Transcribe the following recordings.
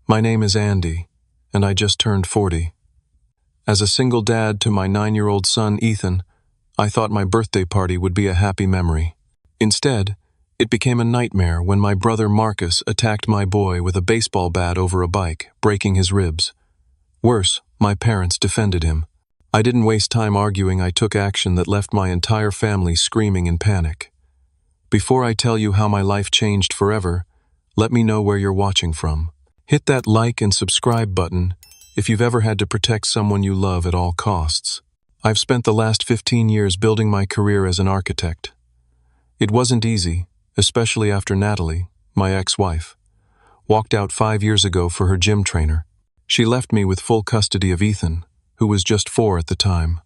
My name is Andy, and I just turned 40. As a single dad to my 9-year-old son, Ethan, I thought my birthday party would be a happy memory. Instead, it became a nightmare when my brother Marcus attacked my boy with a baseball bat over a bike, breaking his ribs. Worse, my parents defended him. I didn't waste time arguing. I took action that left my entire family screaming in panic. Before I tell you how my life changed forever, let me know where you're watching from. Hit that like and subscribe button if you've ever had to protect someone you love at all costs. I've spent the last 15 years building my career as an architect. It wasn't easy, especially after Natalie, my ex-wife, walked out 5 years ago for her gym trainer. She left me with full custody of Ethan, who was just 4 at the time.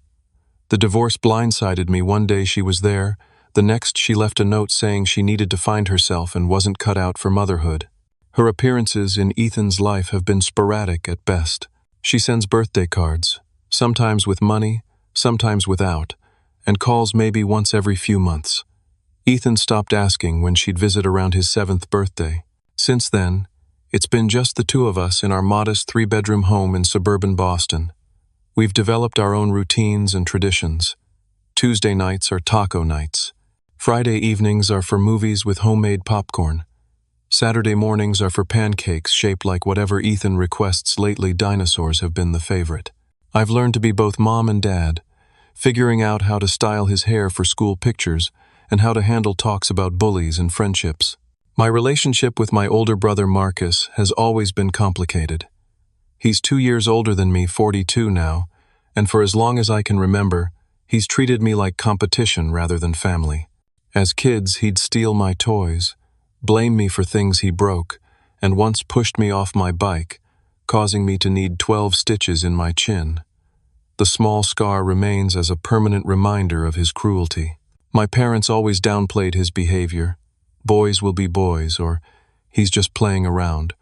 The divorce blindsided me. One day she was there, the next she left a note saying she needed to find herself and wasn't cut out for motherhood. Her appearances in Ethan's life have been sporadic at best. She sends birthday cards, sometimes with money, sometimes without, and calls maybe once every few months. Ethan stopped asking when she'd visit around his 7th birthday. Since then, it's been just the two of us in our modest 3-bedroom home in suburban Boston. We've developed our own routines and traditions. Tuesday nights are taco nights. Friday evenings are for movies with homemade popcorn. Saturday mornings are for pancakes shaped like whatever Ethan requests. Lately, dinosaurs have been the favorite. I've learned to be both mom and dad, figuring out how to style his hair for school pictures and how to handle talks about bullies and friendships. My relationship with my older brother Marcus has always been complicated. He's 2 years older than me, 42 now, and for as long as I can remember, he's treated me like competition rather than family. As kids, he'd steal my toys, blame me for things he broke, and once pushed me off my bike, causing me to need 12 stitches in my chin. The small scar remains as a permanent reminder of his cruelty. My parents always downplayed his behavior. Boys will be boys, or he's just playing around,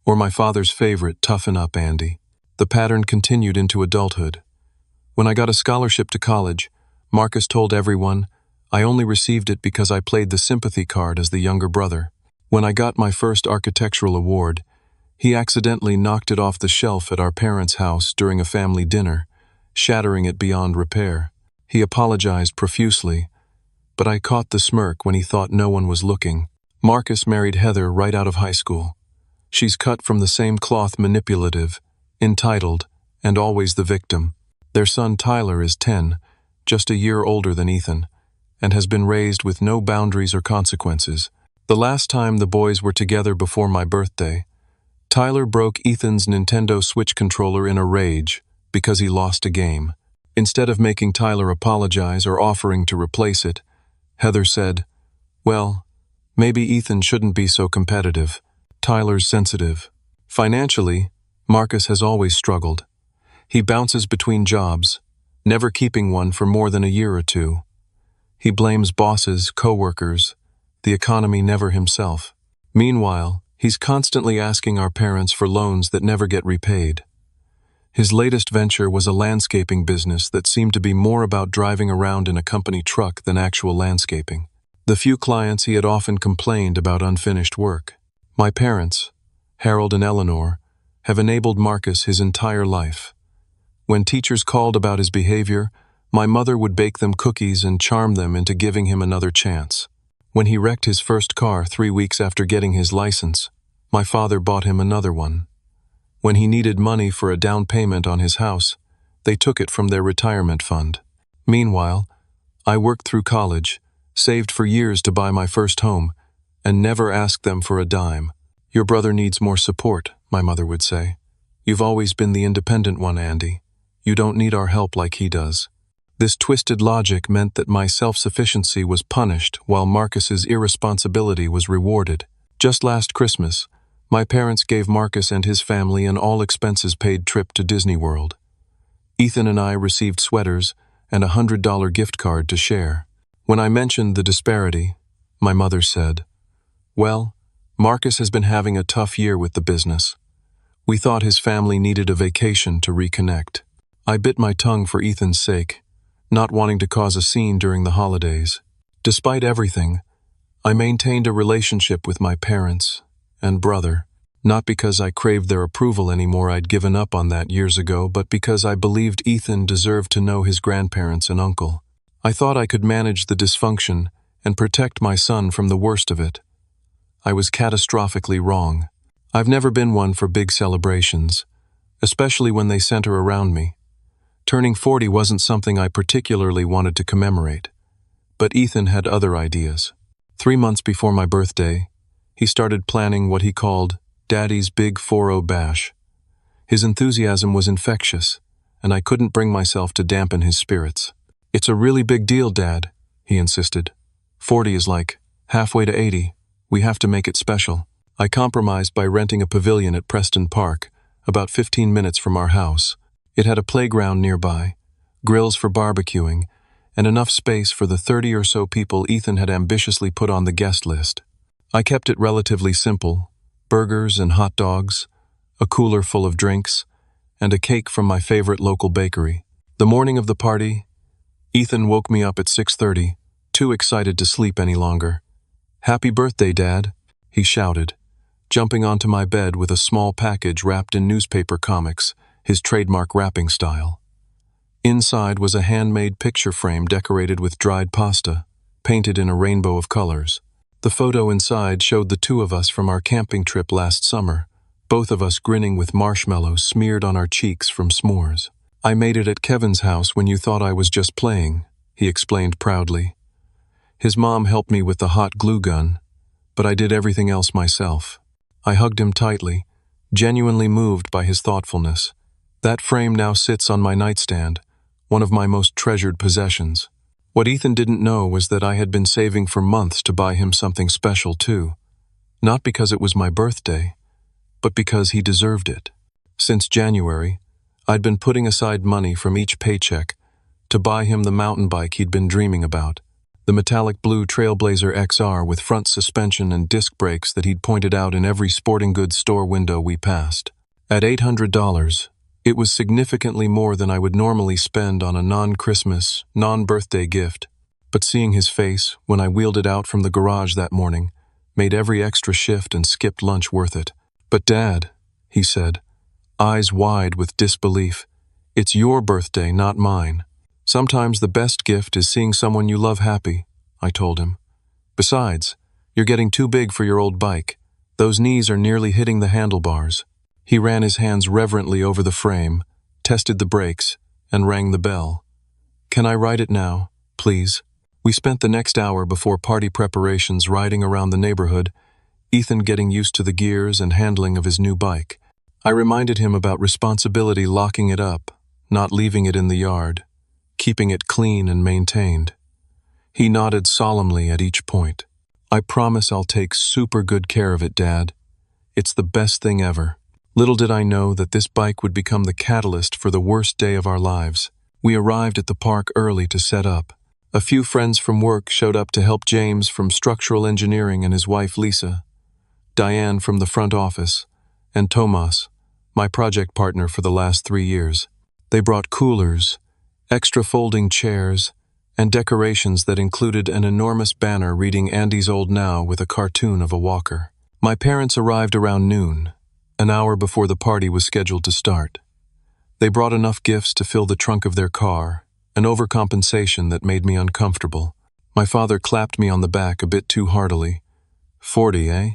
or my father's favorite, toughen up, Andy. The pattern continued into adulthood. When I got a scholarship to college, Marcus told everyone I only received it because I played the sympathy card as the younger brother. When I got my first architectural award, he accidentally knocked it off the shelf at our parents' house during a family dinner, shattering it beyond repair. He apologized profusely, but I caught the smirk when he thought no one was looking. Marcus married Heather right out of high school. She's cut from the same cloth, manipulative, entitled, and always the victim. Their son Tyler is 10, just a year older than Ethan, and has been raised with no boundaries or consequences. The last time the boys were together before my birthday, Tyler broke Ethan's Nintendo Switch controller in a rage because he lost a game. Instead of making Tyler apologize or offering to replace it, Heather said, "Well, maybe Ethan shouldn't be so competitive. Tyler's sensitive." Financially, Marcus has always struggled. He bounces between jobs, never keeping one for more than a year or two. He blames bosses, coworkers, the economy, never himself. Meanwhile, he's constantly asking our parents for loans that never get repaid. His latest venture was a landscaping business that seemed to be more about driving around in a company truck than actual landscaping. The few clients he had often complained about unfinished work. My parents, Harold and Eleanor, have enabled Marcus his entire life. When teachers called about his behavior, my mother would bake them cookies and charm them into giving him another chance. When he wrecked his first car 3 weeks after getting his license, my father bought him another one. When he needed money for a down payment on his house, they took it from their retirement fund. Meanwhile, I worked through college, saved for years to buy my first home, and never asked them for a dime. "Your brother needs more support," my mother would say. "You've always been the independent one, Andy. You don't need our help like he does." This twisted logic meant that my self-sufficiency was punished while Marcus's irresponsibility was rewarded. Just last Christmas, my parents gave Marcus and his family an all-expenses-paid trip to Disney World. Ethan and I received sweaters and a $100 gift card to share. When I mentioned the disparity, my mother said, "Well, Marcus has been having a tough year with the business. We thought his family needed a vacation to reconnect." I bit my tongue for Ethan's sake, not wanting to cause a scene during the holidays. Despite everything, I maintained a relationship with my parents and brother. Not because I craved their approval anymore, I'd given up on that years ago, but because I believed Ethan deserved to know his grandparents and uncle. I thought I could manage the dysfunction and protect my son from the worst of it. I was catastrophically wrong. I've never been one for big celebrations, especially when they center around me. Turning 40 wasn't something I particularly wanted to commemorate, but Ethan had other ideas. 3 months before my birthday, he started planning what he called Daddy's Big 4-0 Bash. His enthusiasm was infectious, and I couldn't bring myself to dampen his spirits. "It's a really big deal, Dad," he insisted. 40 is like halfway to 80. We have to make it special. I compromised by renting a pavilion at Preston Park, about 15 minutes from our house. It had a playground nearby, grills for barbecuing, and enough space for the 30 or so people Ethan had ambitiously put on the guest list. I kept it relatively simple: burgers and hot dogs, a cooler full of drinks, and a cake from my favorite local bakery. The morning of the party, Ethan woke me up at 6:30, too excited to sleep any longer. "Happy birthday, Dad," he shouted, jumping onto my bed with a small package wrapped in newspaper comics, his trademark wrapping style. Inside was a handmade picture frame decorated with dried pasta, painted in a rainbow of colors. The photo inside showed the two of us from our camping trip last summer, both of us grinning with marshmallows smeared on our cheeks from s'mores. "I made it at Kevin's house when you thought I was just playing," he explained proudly. His mom helped me with the hot glue gun, but I did everything else myself. I hugged him tightly, genuinely moved by his thoughtfulness. That frame now sits on my nightstand, one of my most treasured possessions. What Ethan didn't know was that I had been saving for months to buy him something special too. Not because it was my birthday, but because he deserved it. Since January, I'd been putting aside money from each paycheck to buy him the mountain bike he'd been dreaming about. The metallic blue Trailblazer XR with front suspension and disc brakes that he'd pointed out in every sporting goods store window we passed. At $800, it was significantly more than I would normally spend on a non-Christmas, non-birthday gift, but seeing his face when I wheeled it out from the garage that morning made every extra shift and skipped lunch worth it. "But Dad," he said, eyes wide with disbelief, "it's your birthday, not mine." "Sometimes the best gift is seeing someone you love happy," I told him. "Besides, you're getting too big for your old bike. Those knees are nearly hitting the handlebars." He ran his hands reverently over the frame, tested the brakes, and rang the bell. "Can I ride it now, please?" We spent the next hour before party preparations riding around the neighborhood, Ethan getting used to the gears and handling of his new bike. I reminded him about responsibility, locking it up, not leaving it in the yard, keeping it clean and maintained. He nodded solemnly at each point. "I promise I'll take super good care of it, Dad. It's the best thing ever." Little did I know that this bike would become the catalyst for the worst day of our lives. We arrived at the park early to set up. A few friends from work showed up to help: James from structural engineering and his wife Lisa, Diane from the front office, and Tomas, my project partner for the last 3 years. They brought coolers, extra folding chairs, and decorations that included an enormous banner reading "Andy's Old Now" with a cartoon of a walker. My parents arrived around noon, an hour before the party was scheduled to start. They brought enough gifts to fill the trunk of their car, an overcompensation that made me uncomfortable. My father clapped me on the back a bit too heartily. "40, eh?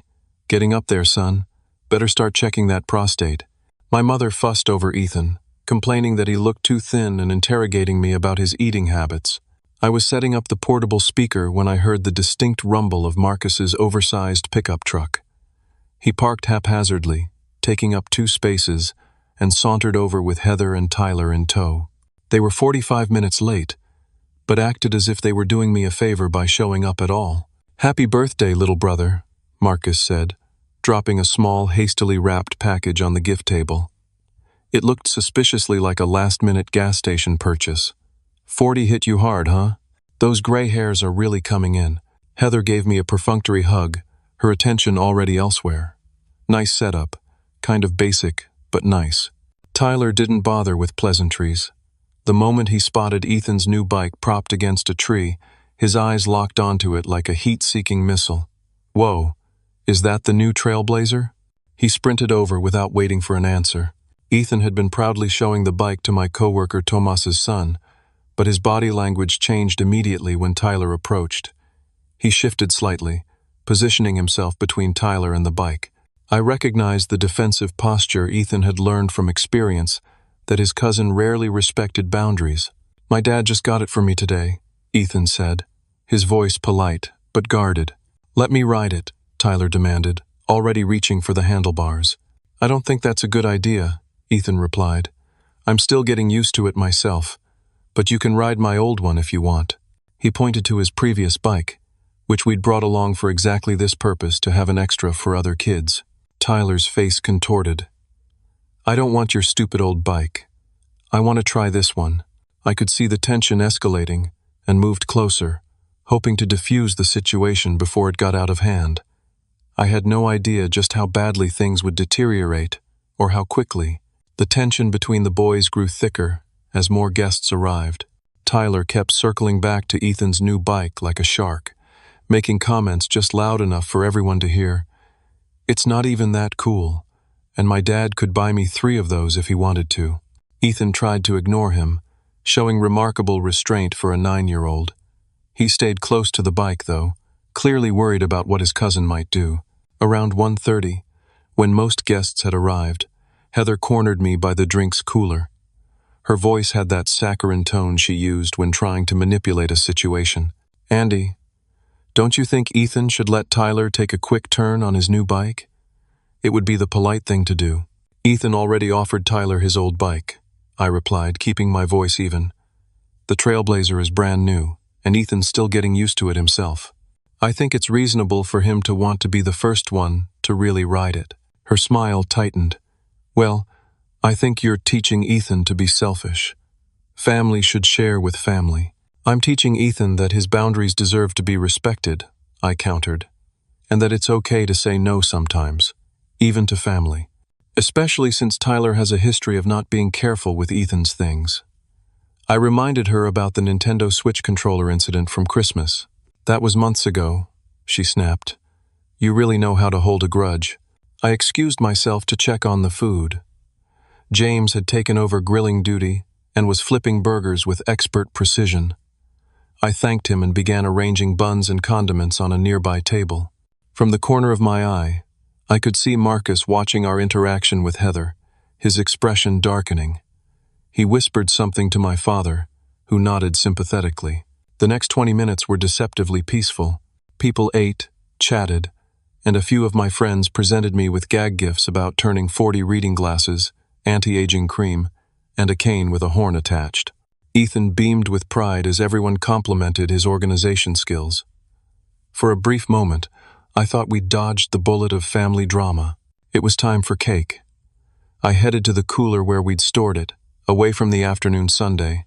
Getting up there, son. Better start checking that prostate." My mother fussed over Ethan, complaining that he looked too thin and interrogating me about his eating habits. I was setting up the portable speaker when I heard the distinct rumble of Marcus's oversized pickup truck. He parked haphazardly, taking up 2 spaces, and sauntered over with Heather and Tyler in tow. They were 45 minutes late, but acted as if they were doing me a favor by showing up at all. "Happy birthday, little brother," Marcus said, dropping a small, hastily wrapped package on the gift table. It looked suspiciously like a last-minute gas station purchase. "40 hit you hard, huh? Those gray hairs are really coming in." Heather gave me a perfunctory hug, her attention already elsewhere. "Nice setup. Kind of basic, but nice." Tyler didn't bother with pleasantries. The moment he spotted Ethan's new bike propped against a tree, his eyes locked onto it like a heat-seeking missile. "Whoa, is that the new Trailblazer?" He sprinted over without waiting for an answer. Ethan had been proudly showing the bike to my coworker Tomas's son, but his body language changed immediately when Tyler approached. He shifted slightly, positioning himself between Tyler and the bike. I recognized the defensive posture Ethan had learned from experience, that his cousin rarely respected boundaries. "My dad just got it for me today," Ethan said, his voice polite but guarded. "Let me ride it," Tyler demanded, already reaching for the handlebars. "I don't think that's a good idea," Ethan replied. "I'm still getting used to it myself, but you can ride my old one if you want." He pointed to his previous bike, which we'd brought along for exactly this purpose, to have an extra for other kids. Tyler's face contorted. "I don't want your stupid old bike. I want to try this one." I could see the tension escalating and moved closer, hoping to diffuse the situation before it got out of hand. I had no idea just how badly things would deteriorate, or how quickly. The tension between the boys grew thicker as more guests arrived. Tyler kept circling back to Ethan's new bike like a shark, making comments just loud enough for everyone to hear. "It's not even that cool, and my dad could buy me 3 of those if he wanted to." Ethan tried to ignore him, showing remarkable restraint for a 9-year-old. He stayed close to the bike, though, clearly worried about what his cousin might do. Around 1:30, when most guests had arrived, Heather cornered me by the drinks cooler. Her voice had that saccharine tone she used when trying to manipulate a situation. "Andy, don't you think Ethan should let Tyler take a quick turn on his new bike? It would be the polite thing to do." "Ethan already offered Tyler his old bike," I replied, keeping my voice even. "The Trailblazer is brand new, and Ethan's still getting used to it himself. I think it's reasonable for him to want to be the first one to really ride it." Her smile tightened. "Well, I think you're teaching Ethan to be selfish. Family should share with family." "I'm teaching Ethan that his boundaries deserve to be respected," I countered, "and that it's okay to say no sometimes, even to family. Especially since Tyler has a history of not being careful with Ethan's things." I reminded her about the Nintendo Switch controller incident from Christmas. "That was months ago," she snapped. "You really know how to hold a grudge." I excused myself to check on the food. James had taken over grilling duty and was flipping burgers with expert precision. I thanked him and began arranging buns and condiments on a nearby table. From the corner of my eye, I could see Marcus watching our interaction with Heather, his expression darkening. He whispered something to my father, who nodded sympathetically. The next 20 minutes were deceptively peaceful. People ate, chatted, and a few of my friends presented me with gag gifts about turning 40 reading glasses, anti-aging cream, and a cane with a horn attached. Ethan beamed with pride as everyone complimented his organization skills. For a brief moment, I thought we'd dodged the bullet of family drama. It was time for cake. I headed to the cooler where we'd stored it, away from the afternoon sundae.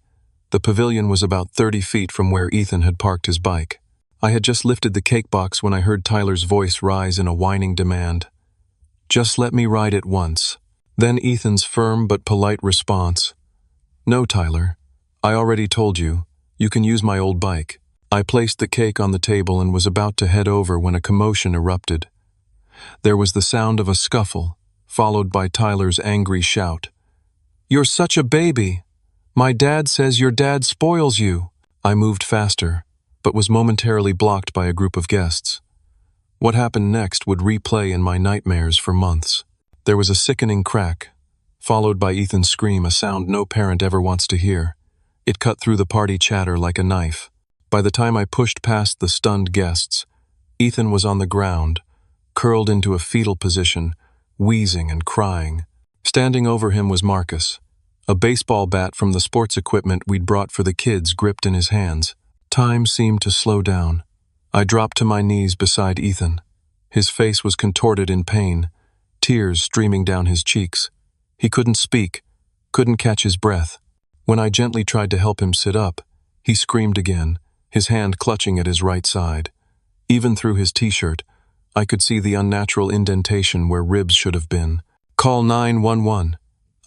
The pavilion was about 30 feet from where Ethan had parked his bike. I had just lifted the cake box when I heard Tyler's voice rise in a whining demand. "Just let me ride it once." Then Ethan's firm but polite response. "No, Tyler. I already told you. You can use my old bike." I placed the cake on the table and was about to head over when a commotion erupted. There was the sound of a scuffle, followed by Tyler's angry shout. "You're such a baby! My dad says your dad spoils you." I moved faster, but was momentarily blocked by a group of guests. What happened next would replay in my nightmares for months. There was a sickening crack, followed by Ethan's scream, a sound no parent ever wants to hear. It cut through the party chatter like a knife. By the time I pushed past the stunned guests, Ethan was on the ground, curled into a fetal position, wheezing and crying. Standing over him was Marcus, a baseball bat from the sports equipment we'd brought for the kids gripped in his hands. Time seemed to slow down. I dropped to my knees beside Ethan. His face was contorted in pain, tears streaming down his cheeks. He couldn't speak, couldn't catch his breath. When I gently tried to help him sit up, he screamed again, his hand clutching at his right side. Even through his t-shirt, I could see the unnatural indentation where ribs should have been. "Call 911,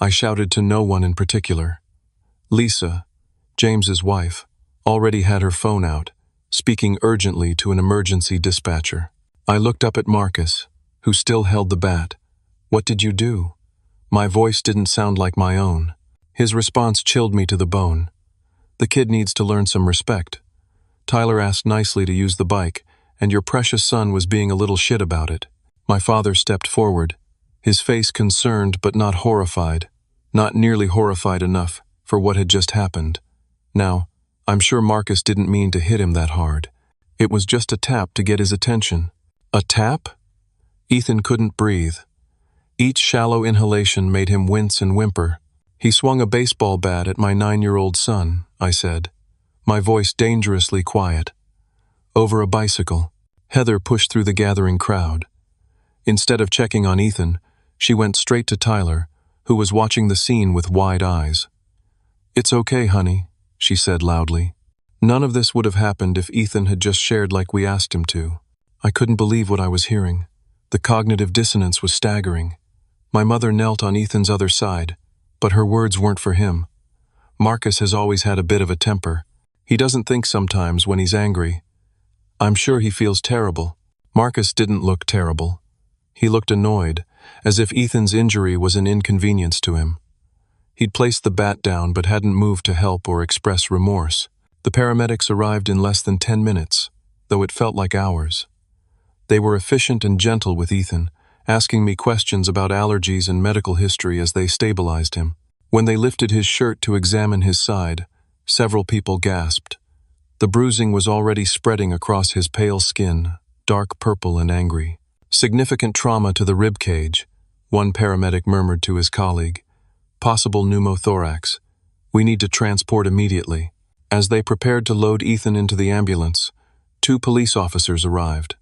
I shouted to no one in particular. Lisa, James's wife, already had her phone out, speaking urgently to an emergency dispatcher. I looked up at Marcus, who still held the bat, "What did you do?" My voice didn't sound like my own. His response chilled me to the bone. "The kid needs to learn some respect. Tyler asked nicely to use the bike, and your precious son was being a little shit about it." My father stepped forward, his face concerned but not horrified, not nearly horrified enough for what had just happened. Now, I'm sure Marcus didn't mean to hit him that hard. It was just a tap to get his attention. A tap? Ethan couldn't breathe. Each shallow inhalation made him wince and whimper. "He swung a baseball bat at my 9-year-old son," I said, my voice dangerously quiet. "Over a bicycle." Heather pushed through the gathering crowd. Instead of checking on Ethan, she went straight to Tyler, who was watching the scene with wide eyes. "It's okay, honey," she said loudly. None of this would have happened if Ethan had just shared like we asked him to. I couldn't believe what I was hearing. The cognitive dissonance was staggering. My mother knelt on Ethan's other side, but her words weren't for him. "Marcus has always had a bit of a temper. He doesn't think sometimes when he's angry. I'm sure he feels terrible." Marcus didn't look terrible. He looked annoyed, as if Ethan's injury was an inconvenience to him. He'd placed the bat down but hadn't moved to help or express remorse. The paramedics arrived in less than 10 minutes, though it felt like hours. They were efficient and gentle with Ethan, asking me questions about allergies and medical history as they stabilized him. When they lifted his shirt to examine his side, several people gasped. The bruising was already spreading across his pale skin, dark purple and angry. "Significant trauma to the rib cage," one paramedic murmured to his colleague. "Possible pneumothorax. We need to transport immediately." As they prepared to load Ethan into the ambulance, 2 police officers arrived.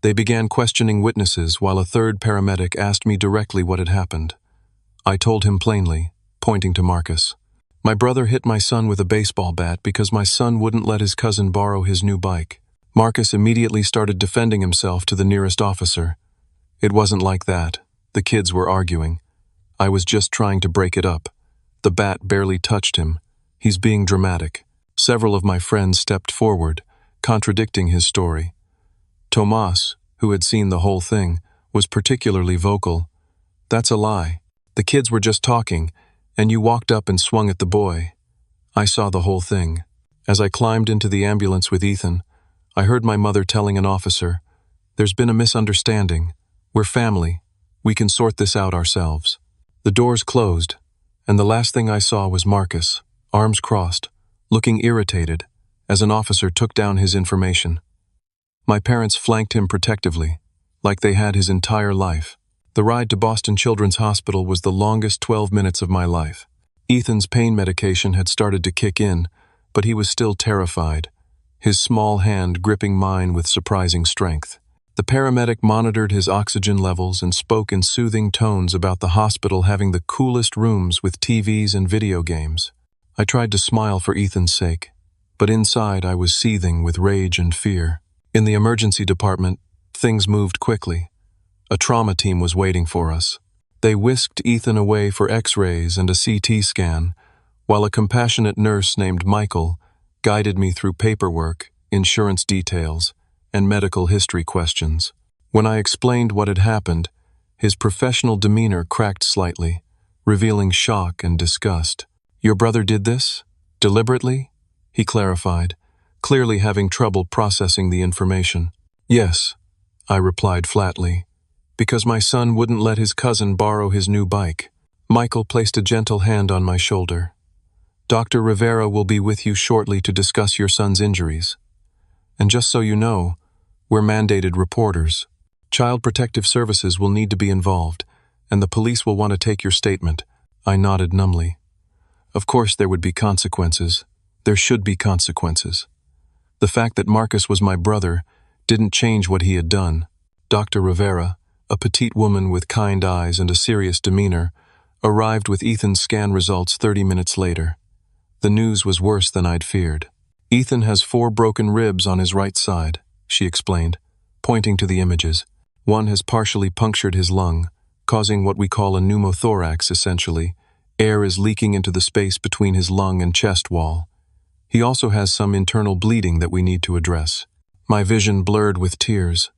They began questioning witnesses while a third paramedic asked me directly what had happened. I told him plainly, pointing to Marcus. "My brother hit my son with a baseball bat because my son wouldn't let his cousin borrow his new bike." Marcus immediately started defending himself to the nearest officer. "It wasn't like that. The kids were arguing. I was just trying to break it up. The bat barely touched him. He's being dramatic." Several of my friends stepped forward, contradicting his story. Tomas, who had seen the whole thing, was particularly vocal. "That's a lie. The kids were just talking, and you walked up and swung at the boy. I saw the whole thing." As I climbed into the ambulance with Ethan, I heard my mother telling an officer, "There's been a misunderstanding. We're family. We can sort this out ourselves." The doors closed, and the last thing I saw was Marcus, arms crossed, looking irritated, as an officer took down his information. My parents flanked him protectively, like they had his entire life. The ride to Boston Children's Hospital was the longest 12 minutes of my life. Ethan's pain medication had started to kick in, but he was still terrified, his small hand gripping mine with surprising strength. The paramedic monitored his oxygen levels and spoke in soothing tones about the hospital having the coolest rooms with TVs and video games. I tried to smile for Ethan's sake, but inside I was seething with rage and fear. In the emergency department, things moved quickly. A trauma team was waiting for us. They whisked Ethan away for X-rays and a CT scan, while a compassionate nurse named Michael guided me through paperwork, insurance details, and medical history questions. When I explained what had happened, his professional demeanor cracked slightly, revealing shock and disgust. "Your brother did this? Deliberately?" he clarified, clearly having trouble processing the information. "Yes," I replied flatly, "because my son wouldn't let his cousin borrow his new bike." Michael placed a gentle hand on my shoulder. "Dr. Rivera will be with you shortly to discuss your son's injuries. And just so you know, we're mandated reporters. Child Protective Services will need to be involved, and the police will want to take your statement." I nodded numbly. Of course there would be consequences. There should be consequences. The fact that Marcus was my brother didn't change what he had done. Dr. Rivera, a petite woman with kind eyes and a serious demeanor, arrived with Ethan's scan results 30 minutes later. The news was worse than I'd feared. "Ethan has 4 broken ribs on his right side," she explained, pointing to the images. "One has partially punctured his lung, causing what we call a pneumothorax essentially. Air is leaking into the space between his lung and chest wall. He also has some internal bleeding that we need to address." My vision blurred with tears.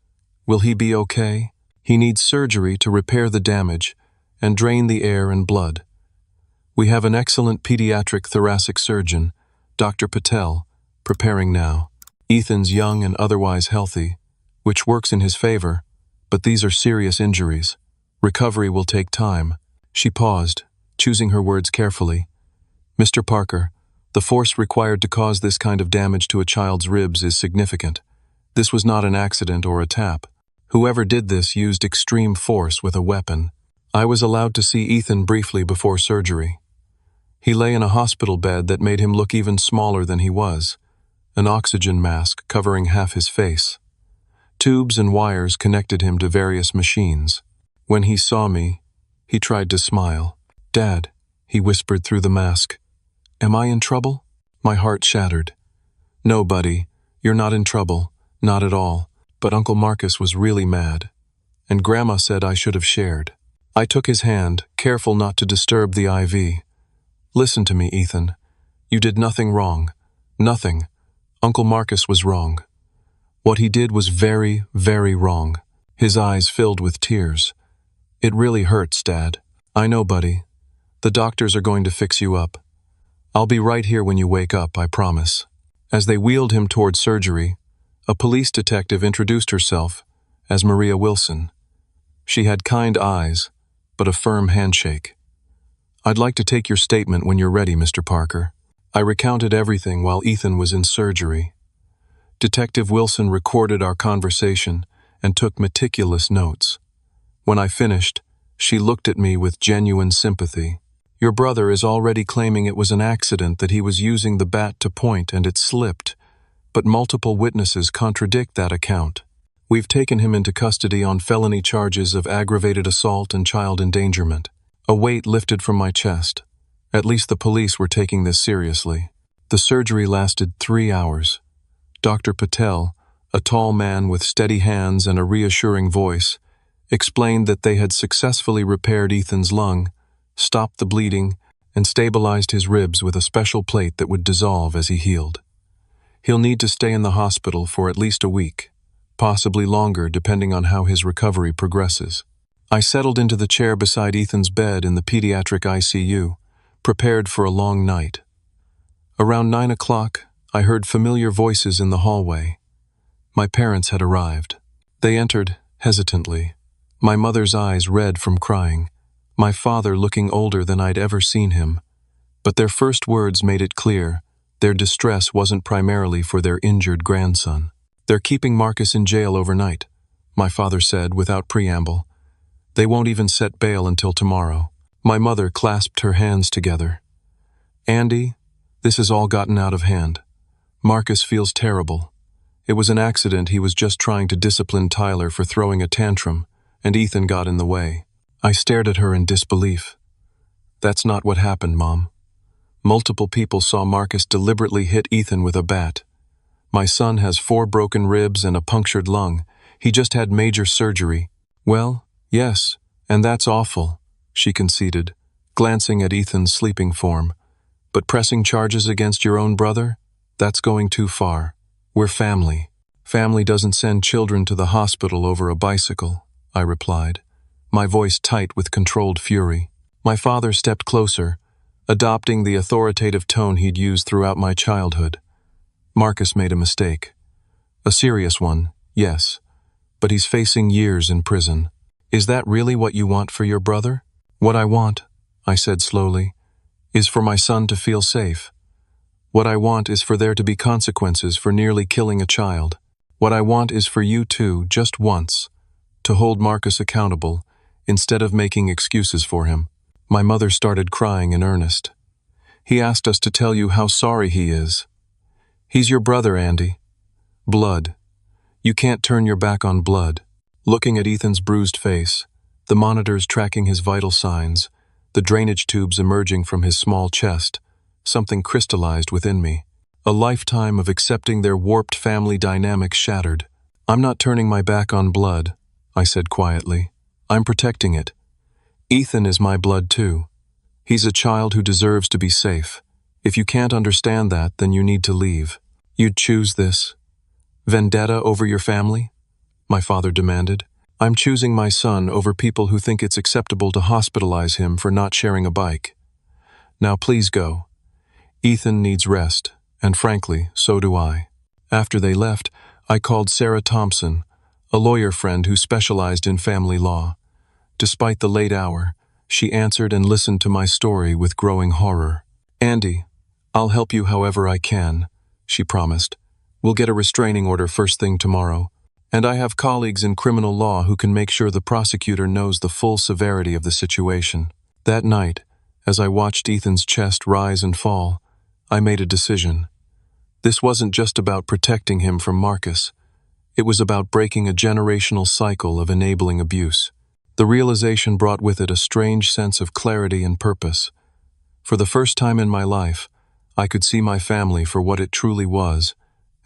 "Will he be okay?" He needs surgery to repair the damage and drain the air and blood. We have an excellent pediatric thoracic surgeon, Dr. Patel, preparing now. Ethan's young and otherwise healthy, which works in his favor, but these are serious injuries. Recovery will take time. She paused, choosing her words carefully. Mr. Parker, the force required to cause this kind of damage to a child's ribs is significant. This was not an accident or a tap. Whoever did this used extreme force with a weapon. I was allowed to see Ethan briefly before surgery. He lay in a hospital bed that made him look even smaller than he was, an oxygen mask covering half his face. Tubes and wires connected him to various machines. When he saw me, he tried to smile. "Dad," he whispered through the mask. "Am I in trouble?" My heart shattered. "No, buddy, you're not in trouble, not at all. But Uncle Marcus was really mad, and Grandma said I should have shared." I took his hand, careful not to disturb the IV. "Listen to me, Ethan. You did nothing wrong. Nothing. Uncle Marcus was wrong. What he did was very, very wrong." His eyes filled with tears. "It really hurts, Dad." "I know, buddy. The doctors are going to fix you up. I'll be right here when you wake up, I promise." As they wheeled him toward surgery, a police detective introduced herself as Maria Wilson. She had kind eyes, but a firm handshake. "I'd like to take your statement when you're ready, Mr. Parker." I recounted everything while Ethan was in surgery. Detective Wilson recorded our conversation and took meticulous notes. When I finished, she looked at me with genuine sympathy. "Your brother is already claiming it was an accident, that he was using the bat to point and it slipped, but multiple witnesses contradict that account. We've taken him into custody on felony charges of aggravated assault and child endangerment." A weight lifted from my chest. At least the police were taking this seriously. The surgery lasted 3 hours. Dr. Patel, a tall man with steady hands and a reassuring voice, explained that they had successfully repaired Ethan's lung, stopped the bleeding, and stabilized his ribs with a special plate that would dissolve as he healed. He'll need to stay in the hospital for at least a week, possibly longer depending on how his recovery progresses. I settled into the chair beside Ethan's bed in the pediatric ICU, prepared for a long night. Around 9 o'clock, I heard familiar voices in the hallway. My parents had arrived. They entered hesitantly, my mother's eyes red from crying, my father looking older than I'd ever seen him. But their first words made it clear their distress wasn't primarily for their injured grandson. "They're keeping Marcus in jail overnight," my father said without preamble. "They won't even set bail until tomorrow." My mother clasped her hands together. "Andy, this has all gotten out of hand. Marcus feels terrible. It was an accident. He was just trying to discipline Tyler for throwing a tantrum, and Ethan got in the way." I stared at her in disbelief. "That's not what happened, Mom. Multiple people saw Marcus deliberately hit Ethan with a bat. My son has 4 broken ribs and a punctured lung. He just had major surgery." "Well, yes, and that's awful," she conceded, glancing at Ethan's sleeping form. "But pressing charges against your own brother? That's going too far. We're family." "Family doesn't send children to the hospital over a bicycle," I replied, my voice tight with controlled fury. My father stepped closer, adopting the authoritative tone he'd used throughout my childhood. "Marcus made a mistake. A serious one, yes, but he's facing years in prison. Is that really what you want for your brother?" "What I want," I said slowly, "is for my son to feel safe. What I want is for there to be consequences for nearly killing a child. What I want is for you two, just once, to hold Marcus accountable instead of making excuses for him." My mother started crying in earnest. "He asked us to tell you how sorry he is. He's your brother, Andy. Blood. You can't turn your back on blood." Looking at Ethan's bruised face, the monitors tracking his vital signs, the drainage tubes emerging from his small chest, something crystallized within me. A lifetime of accepting their warped family dynamic shattered. "I'm not turning my back on blood," I said quietly. "I'm protecting it. Ethan is my blood too. He's a child who deserves to be safe. If you can't understand that, then you need to leave." "You'd choose this? Vendetta over your family?" my father demanded. I'm choosing my son over people who think it's acceptable to hospitalize him for not sharing a bike. Now please go. Ethan needs rest, and frankly, so do I." After they left, I called Sarah Thompson, a lawyer friend who specialized in family law. Despite the late hour, she answered and listened to my story with growing horror. "Andy, I'll help you however I can," she promised. "We'll get a restraining order first thing tomorrow. And I have colleagues in criminal law who can make sure the prosecutor knows the full severity of the situation." That night, as I watched Ethan's chest rise and fall, I made a decision. This wasn't just about protecting him from Marcus. It was about breaking a generational cycle of enabling abuse. The realization brought with it a strange sense of clarity and purpose. For the first time in my life, I could see my family for what it truly was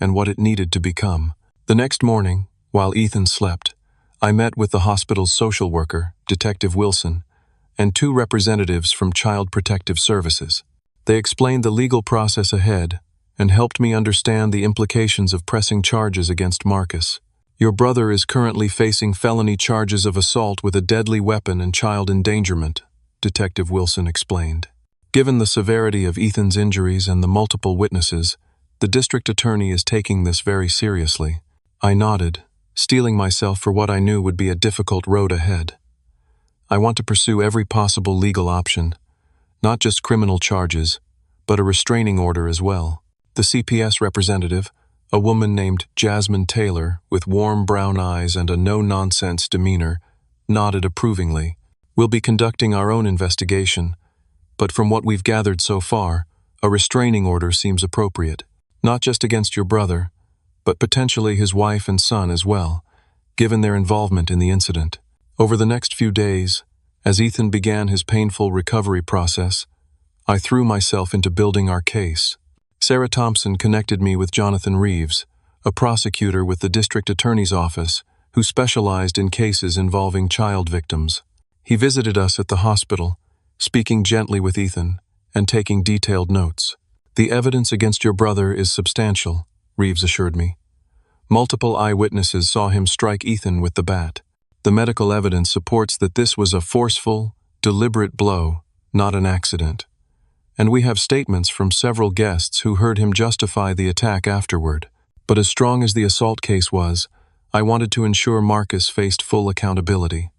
and what it needed to become. The next morning, while Ethan slept, I met with the hospital's social worker, Detective Wilson, and 2 representatives from Child Protective Services. They explained the legal process ahead and helped me understand the implications of pressing charges against Marcus. "Your brother is currently facing felony charges of assault with a deadly weapon and child endangerment," Detective Wilson explained. "Given the severity of Ethan's injuries and the multiple witnesses, the district attorney is taking this very seriously." I nodded, steeling myself for what I knew would be a difficult road ahead. "I want to pursue every possible legal option, not just criminal charges, but a restraining order as well." The CPS representative, a woman named Jasmine Taylor with warm brown eyes and a no-nonsense demeanor, nodded approvingly. "We'll be conducting our own investigation, but from what we've gathered so far, a restraining order seems appropriate, not just against your brother, but potentially his wife and son as well, given their involvement in the incident." Over the next few days, as Ethan began his painful recovery process, I threw myself into building our case. Sarah Thompson connected me with Jonathan Reeves, a prosecutor with the district attorney's office who specialized in cases involving child victims. He visited us at the hospital, speaking gently with Ethan and taking detailed notes. "The evidence against your brother is substantial," Reeves assured me. "Multiple eyewitnesses saw him strike Ethan with the bat. The medical evidence supports that this was a forceful, deliberate blow, not an accident. And we have statements from several guests who heard him justify the attack afterward. But as strong as the assault case was, I wanted to ensure Marcus faced full accountability."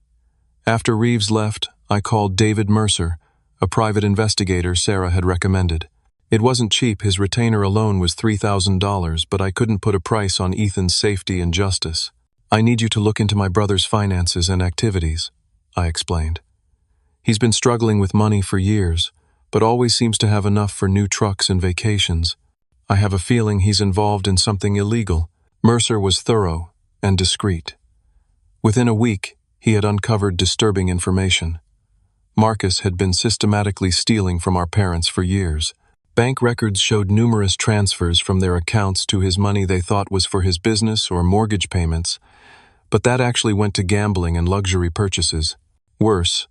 After Reeves left, I called David Mercer, a private investigator Sarah had recommended. It wasn't cheap, his retainer alone was $3,000, but I couldn't put a price on Ethan's safety and justice. "I need you to look into my brother's finances and activities," I explained. "He's been struggling with money for years, but always seems to have enough for new trucks and vacations. I have a feeling he's involved in something illegal." Mercer was thorough and discreet. Within a week, he had uncovered disturbing information. Marcus had been systematically stealing from our parents for years. Bank records showed numerous transfers from their accounts to his money they thought was for his business or mortgage payments, but that actually went to gambling and luxury purchases. Worse,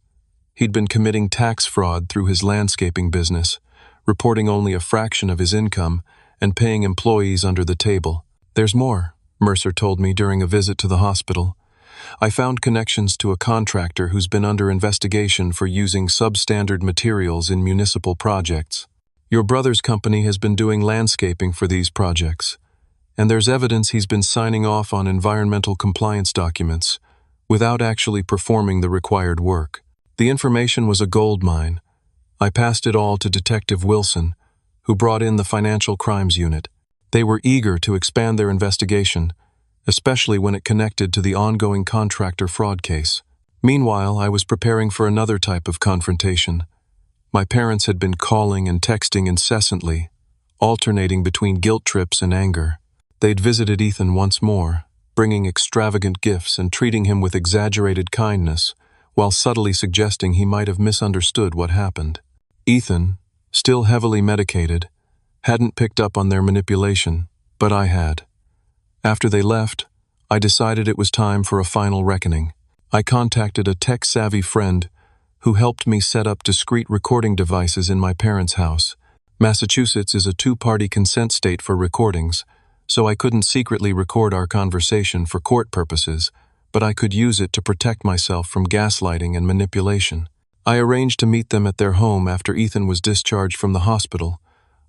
he'd been committing tax fraud through his landscaping business, reporting only a fraction of his income and paying employees under the table. "There's more," Mercer told me during a visit to the hospital. "I found connections to a contractor who's been under investigation for using substandard materials in municipal projects. Your brother's company has been doing landscaping for these projects, and there's evidence he's been signing off on environmental compliance documents without actually performing the required work." The information was a gold mine. I passed it all to Detective Wilson, who brought in the Financial Crimes Unit. They were eager to expand their investigation, especially when it connected to the ongoing contractor fraud case. Meanwhile, I was preparing for another type of confrontation. My parents had been calling and texting incessantly, alternating between guilt trips and anger. They'd visited Ethan once more, bringing extravagant gifts and treating him with exaggerated kindness, while subtly suggesting he might have misunderstood what happened. Ethan, still heavily medicated, hadn't picked up on their manipulation, but I had. After they left, I decided it was time for a final reckoning. I contacted a tech-savvy friend who helped me set up discrete recording devices in my parents' house. Massachusetts is a 2-party consent state for recordings, so I couldn't secretly record our conversation for court purposes, but I could use it to protect myself from gaslighting and manipulation. I arranged to meet them at their home after Ethan was discharged from the hospital,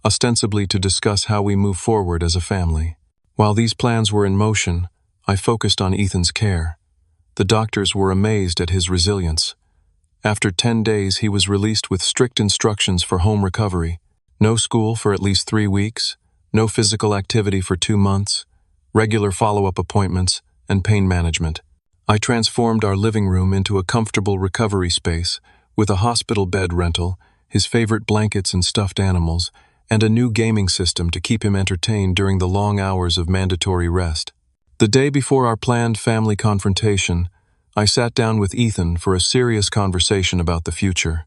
ostensibly to discuss how we move forward as a family. While these plans were in motion, I focused on Ethan's care. The doctors were amazed at his resilience. After 10 days, he was released with strict instructions for home recovery. No school for at least 3 weeks, no physical activity for 2 months, regular follow-up appointments, and pain management. I transformed our living room into a comfortable recovery space with a hospital bed rental, his favorite blankets and stuffed animals, and a new gaming system to keep him entertained during the long hours of mandatory rest. The day before our planned family confrontation, I sat down with Ethan for a serious conversation about the future.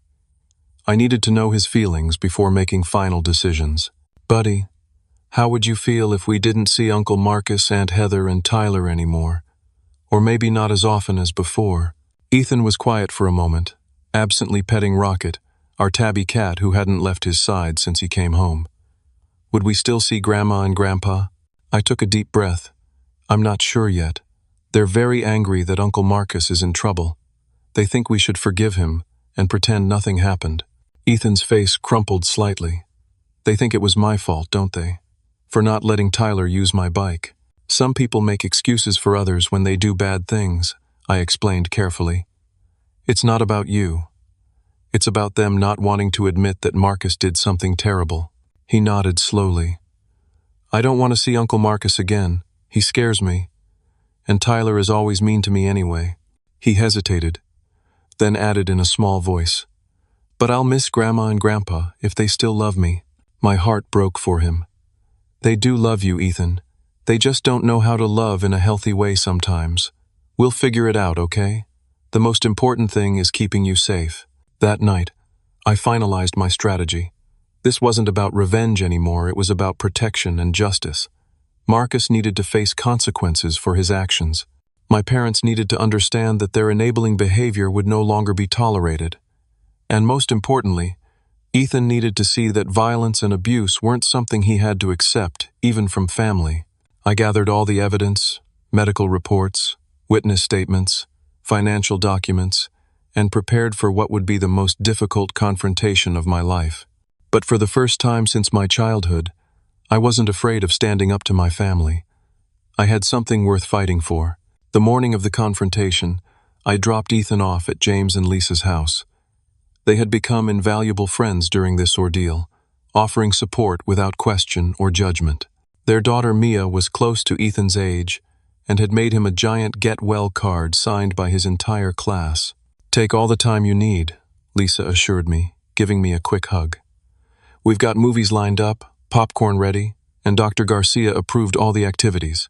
I needed to know his feelings before making final decisions. "Buddy, how would you feel if we didn't see Uncle Marcus, Aunt Heather, and Tyler anymore? Or maybe not as often as before?" Ethan was quiet for a moment, absently petting Rocket, our tabby cat who hadn't left his side since he came home. "Would we still see Grandma and Grandpa?" I took a deep breath. "I'm not sure yet. They're very angry that Uncle Marcus is in trouble. They think we should forgive him and pretend nothing happened." Ethan's face crumpled slightly. "They think it was my fault, don't they? For not letting Tyler use my bike. Some people make excuses for others when they do bad things," I explained carefully. "It's not about you. It's about them not wanting to admit that Marcus did something terrible." He nodded slowly. "I don't want to see Uncle Marcus again. He scares me. And Tyler is always mean to me anyway." He hesitated, then added in a small voice, "But I'll miss Grandma and Grandpa if they still love me." My heart broke for him. "They do love you, Ethan. They just don't know how to love in a healthy way sometimes. We'll figure it out, okay? The most important thing is keeping you safe." That night, I finalized my strategy. This wasn't about revenge anymore, it was about protection and justice. Marcus needed to face consequences for his actions. My parents needed to understand that their enabling behavior would no longer be tolerated. And most importantly, Ethan needed to see that violence and abuse weren't something he had to accept, even from family. I gathered all the evidence, medical reports, witness statements, financial documents, and prepared for what would be the most difficult confrontation of my life. But for the first time since my childhood, I wasn't afraid of standing up to my family. I had something worth fighting for. The morning of the confrontation, I dropped Ethan off at James and Lisa's house. They had become invaluable friends during this ordeal, offering support without question or judgment. Their daughter Mia was close to Ethan's age and had made him a giant get-well card signed by his entire class. "Take all the time you need," Lisa assured me, giving me a quick hug. "We've got movies lined up, popcorn ready, and Dr. Garcia approved all the activities.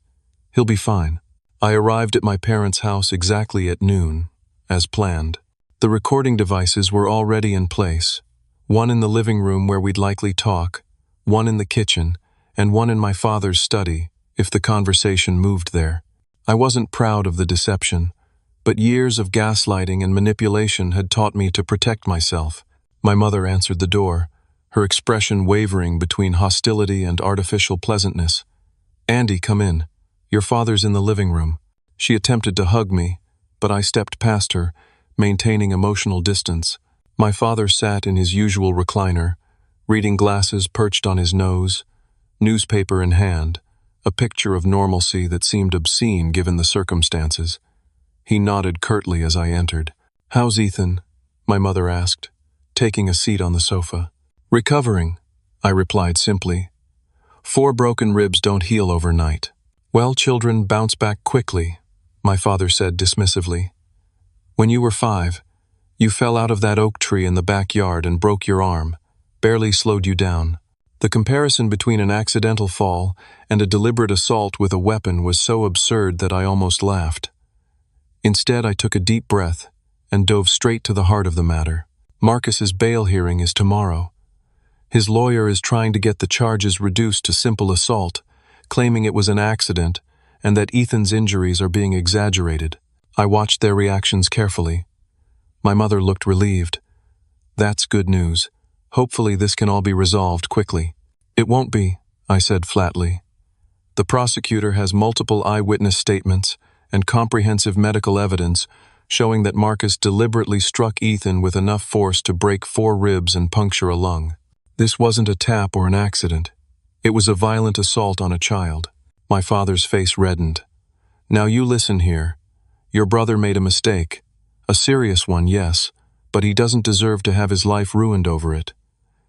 He'll be fine." I arrived at my parents' house exactly at noon, as planned. The recording devices were already in place, one in the living room where we'd likely talk, one in the kitchen, and one in my father's study, if the conversation moved there. I wasn't proud of the deception, but years of gaslighting and manipulation had taught me to protect myself. My mother answered the door, her expression wavering between hostility and artificial pleasantness. "Andy, come in. Your father's in the living room." She attempted to hug me, but I stepped past her, maintaining emotional distance. My father sat in his usual recliner, reading glasses perched on his nose, newspaper in hand, a picture of normalcy that seemed obscene given the circumstances. He nodded curtly as I entered. "How's Ethan?" my mother asked, taking a seat on the sofa. "Recovering," I replied simply. 4 broken ribs don't heal overnight. "Well, children bounce back quickly," my father said dismissively. "When you were 5, you fell out of that oak tree in the backyard and broke your arm, barely slowed you down. The comparison between an accidental fall and a deliberate assault with a weapon was so absurd that I almost laughed. Instead, I took a deep breath and dove straight to the heart of the matter. Marcus's bail hearing is tomorrow. His lawyer is trying to get the charges reduced to simple assault, claiming it was an accident and that Ethan's injuries are being exaggerated. I watched their reactions carefully. My mother looked relieved. "That's good news. Hopefully this can all be resolved quickly." "It won't be," I said flatly. "The prosecutor has multiple eyewitness statements and comprehensive medical evidence showing that Marcus deliberately struck Ethan with enough force to break 4 ribs and puncture a lung. This wasn't a tap or an accident. It was a violent assault on a child. My father's face reddened. Now you listen here. Your brother made a mistake. A serious one, yes, but he doesn't deserve to have his life ruined over it.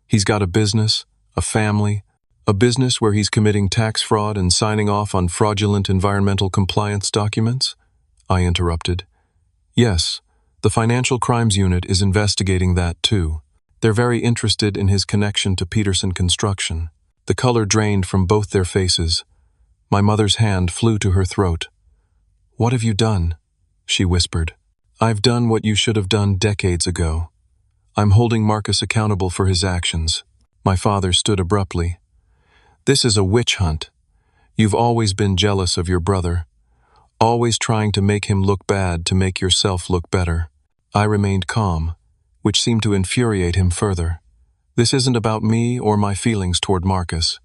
He's got a business, a family, a business where he's committing tax fraud and signing off on fraudulent environmental compliance documents? I interrupted. Yes, the Financial Crimes Unit is investigating that too. They're very interested in his connection to Peterson Construction. The color drained from both their faces. My mother's hand flew to her throat. What have you done? She whispered. I've done what you should have done decades ago. I'm holding Marcus accountable for his actions. My father stood abruptly. This is a witch hunt. You've always been jealous of your brother, always trying to make him look bad to make yourself look better. I remained calm, which seemed to infuriate him further. This isn't about me or my feelings toward Marcus.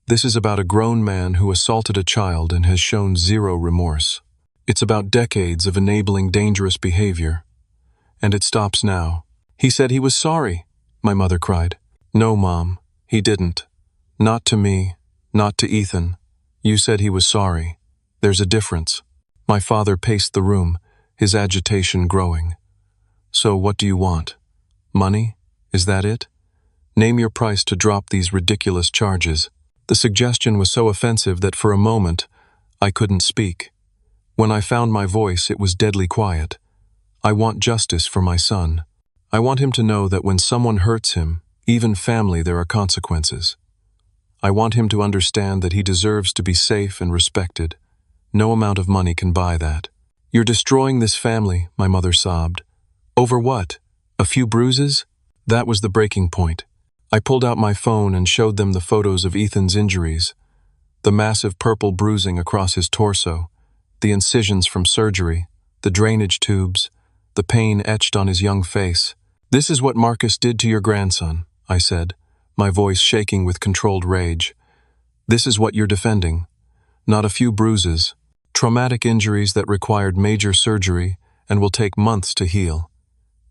This is about a grown man who assaulted a child and has shown zero remorse. It's about decades of enabling dangerous behavior. And it stops now. He said he was sorry, my mother cried. No, Mom, he didn't. Not to me, not to Ethan. You said he was sorry. There's a difference. My father paced the room, his agitation growing. So what do you want? Money? Is that it? Name your price to drop these ridiculous charges. The suggestion was so offensive that for a moment, I couldn't speak. When I found my voice, it was deadly quiet. I want justice for my son. I want him to know that when someone hurts him, even family, there are consequences. I want him to understand that he deserves to be safe and respected. No amount of money can buy that. You're destroying this family, my mother sobbed. Over what? A few bruises? That was the breaking point. I pulled out my phone and showed them the photos of Ethan's injuries. The massive purple bruising across his torso, the incisions from surgery, the drainage tubes, the pain etched on his young face. This is what Marcus did to your grandson, I said, my voice shaking with controlled rage. This is what you're defending. Not a few bruises, traumatic injuries that required major surgery and will take months to heal.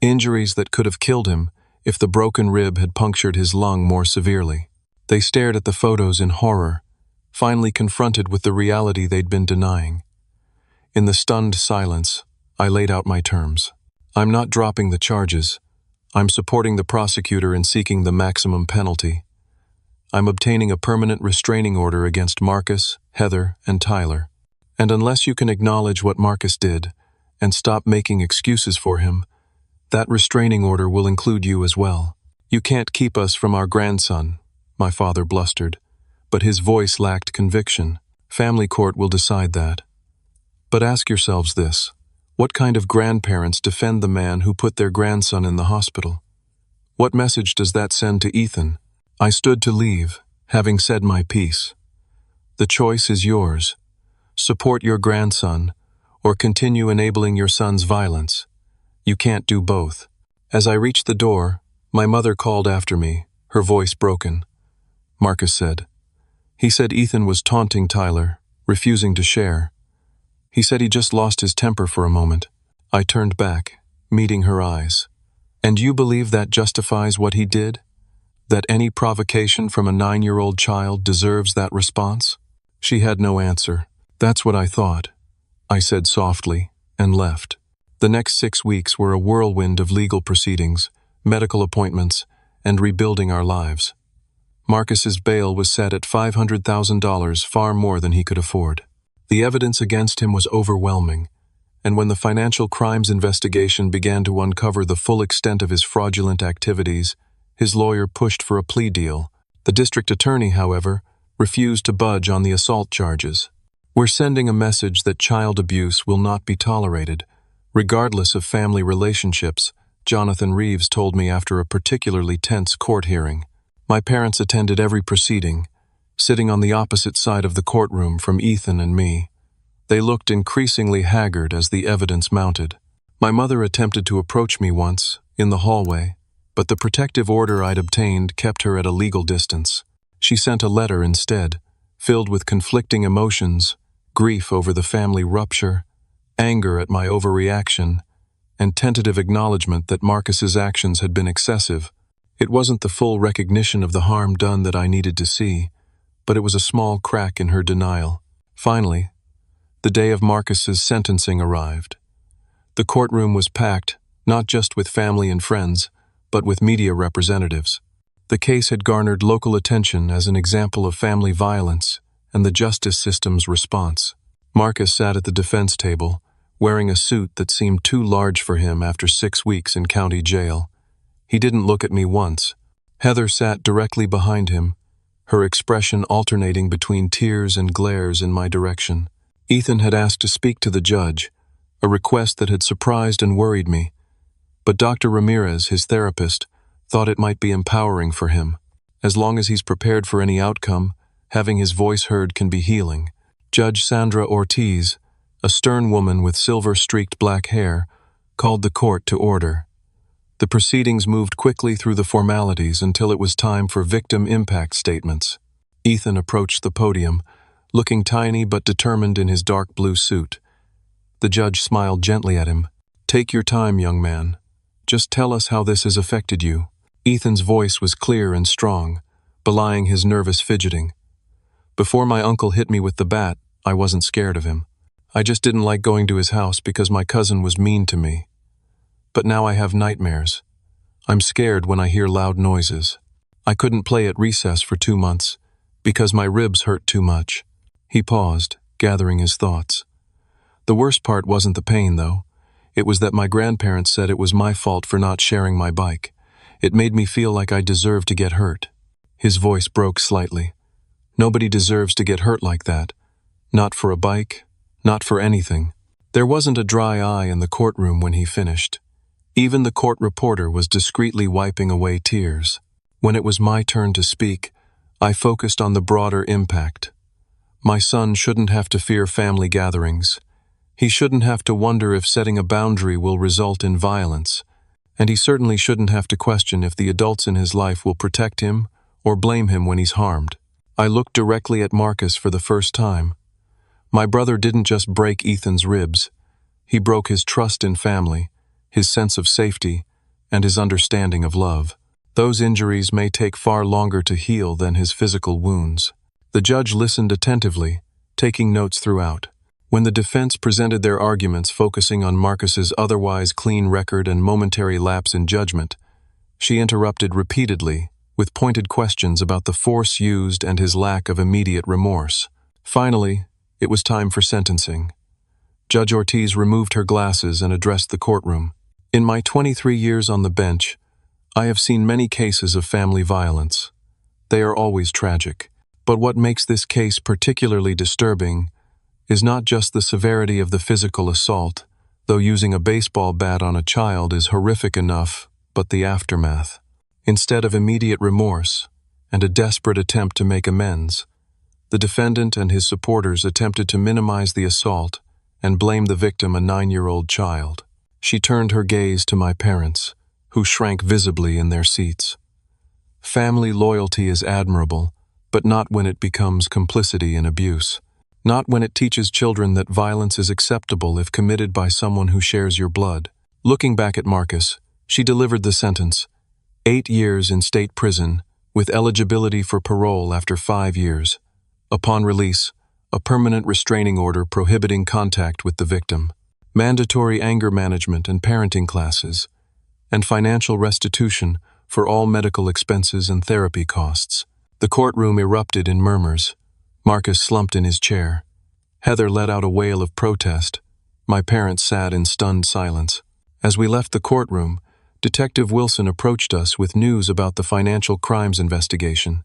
Injuries that could have killed him if the broken rib had punctured his lung more severely. They stared at the photos in horror, finally confronted with the reality they'd been denying. In the stunned silence, I laid out my terms. I'm not dropping the charges. I'm supporting the prosecutor in seeking the maximum penalty. I'm obtaining a permanent restraining order against Marcus, Heather, and Tyler. And unless you can acknowledge what Marcus did and stop making excuses for him, that restraining order will include you as well. You can't keep us from our grandson, my father blustered, but his voice lacked conviction. Family court will decide that. But ask yourselves this. What kind of grandparents defend the man who put their grandson in the hospital? What message does that send to Ethan? I stood to leave, having said my piece. The choice is yours. Support your grandson, or continue enabling your son's violence. You can't do both. As I reached the door, my mother called after me, her voice broken. Marcus said. He said Ethan was taunting Tyler, refusing to share. He said he just lost his temper for a moment. I turned back, meeting her eyes. And you believe that justifies what he did? That any provocation from a 9-year-old child deserves that response? She had no answer. That's what I thought, I said softly, and left. The next 6 weeks were a whirlwind of legal proceedings, medical appointments, and rebuilding our lives. Marcus's bail was set at $500,000, far more than he could afford. The evidence against him was overwhelming, and when the Financial Crimes investigation began to uncover the full extent of his fraudulent activities, his lawyer pushed for a plea deal. The district attorney, however, refused to budge on the assault charges. We're sending a message that child abuse will not be tolerated, regardless of family relationships, Jonathan Reeves told me after a particularly tense court hearing. My parents attended every proceeding, sitting on the opposite side of the courtroom from Ethan and me. They looked increasingly haggard as the evidence mounted. My mother attempted to approach me once, in the hallway, but the protective order I'd obtained kept her at a legal distance. She sent a letter instead, filled with conflicting emotions, grief over the family rupture, anger at my overreaction, and tentative acknowledgement that Marcus's actions had been excessive. It wasn't the full recognition of the harm done that I needed to see, but it was a small crack in her denial. Finally, the day of Marcus's sentencing arrived. The courtroom was packed, not just with family and friends, but with media representatives. The case had garnered local attention as an example of family violence and the justice system's response. Marcus sat at the defense table, wearing a suit that seemed too large for him after 6 weeks in county jail. He didn't look at me once. Heather sat directly behind him, her expression alternating between tears and glares in my direction. Ethan had asked to speak to the judge, a request that had surprised and worried me. But Dr. Ramirez, his therapist, thought it might be empowering for him. As long as he's prepared for any outcome, having his voice heard can be healing. Judge Sandra Ortiz, a stern woman with silver-streaked black hair, called the court to order. The proceedings moved quickly through the formalities until it was time for victim impact statements. Ethan approached the podium, looking tiny but determined in his dark blue suit. The judge smiled gently at him. "Take your time, young man. Just tell us how this has affected you." Ethan's voice was clear and strong, belying his nervous fidgeting. "Before my uncle hit me with the bat, I wasn't scared of him. I just didn't like going to his house because my cousin was mean to me. But now I have nightmares. I'm scared when I hear loud noises. I couldn't play at recess for 2 months because my ribs hurt too much." He paused, gathering his thoughts. The worst part wasn't the pain, though. It was that my grandparents said it was my fault for not sharing my bike. It made me feel like I deserved to get hurt. His voice broke slightly. Nobody deserves to get hurt like that. Not for a bike, not for anything. There wasn't a dry eye in the courtroom when he finished. Even the court reporter was discreetly wiping away tears. When it was my turn to speak, I focused on the broader impact. My son shouldn't have to fear family gatherings. He shouldn't have to wonder if setting a boundary will result in violence. And he certainly shouldn't have to question if the adults in his life will protect him or blame him when he's harmed. I looked directly at Marcus for the first time. My brother didn't just break Ethan's ribs. He broke his trust in family, his sense of safety, and his understanding of love. Those injuries may take far longer to heal than his physical wounds. The judge listened attentively, taking notes throughout. When the defense presented their arguments focusing on Marcus's otherwise clean record and momentary lapse in judgment, she interrupted repeatedly, with pointed questions about the force used and his lack of immediate remorse. Finally, it was time for sentencing. Judge Ortiz removed her glasses and addressed the courtroom. "In my 23 years on the bench, I have seen many cases of family violence. They are always tragic. But what makes this case particularly disturbing is not just the severity of the physical assault, though using a baseball bat on a child is horrific enough, but the aftermath. Instead of immediate remorse and a desperate attempt to make amends, the defendant and his supporters attempted to minimize the assault and blame the victim, a 9-year-old child. She turned her gaze to my parents, who shrank visibly in their seats. Family loyalty is admirable, but not when it becomes complicity in abuse. Not when it teaches children that violence is acceptable if committed by someone who shares your blood. Looking back at Marcus, she delivered the sentence: 8 years in state prison, with eligibility for parole after 5 years. Upon release, a permanent restraining order prohibiting contact with the victim, mandatory anger management and parenting classes, and financial restitution for all medical expenses and therapy costs. The courtroom erupted in murmurs. Marcus slumped in his chair. Heather let out a wail of protest. My parents sat in stunned silence. As we left the courtroom, Detective Wilson approached us with news about the financial crimes investigation.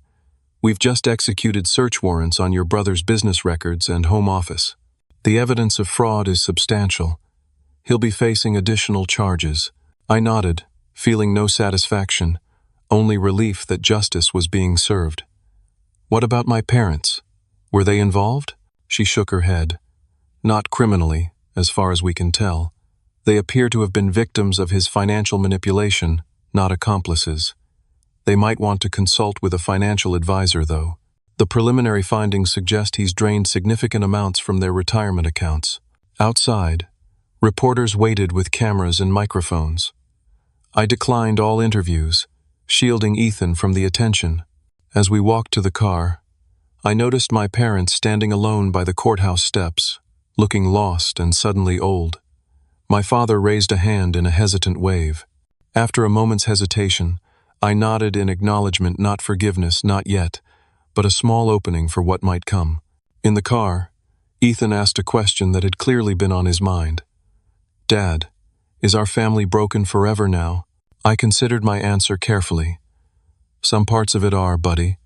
"We've just executed search warrants on your brother's business records and home office. The evidence of fraud is substantial. He'll be facing additional charges." I nodded, feeling no satisfaction, only relief that justice was being served. "What about my parents? Were they involved?" She shook her head. "Not criminally, as far as we can tell. They appear to have been victims of his financial manipulation, not accomplices. They might want to consult with a financial advisor, though. The preliminary findings suggest he's drained significant amounts from their retirement accounts." Outside, Reporters waited with cameras and microphones. I declined all interviews, shielding Ethan from the attention. As we walked to the car, I noticed my parents standing alone by the courthouse steps, looking lost and suddenly old. My father raised a hand in a hesitant wave. After a moment's hesitation, I nodded in acknowledgement, not forgiveness, not yet, but a small opening for what might come. In the car, Ethan asked a question that had clearly been on his mind. "Dad, is our family broken forever now?" I considered my answer carefully. "Some parts of it are, buddy.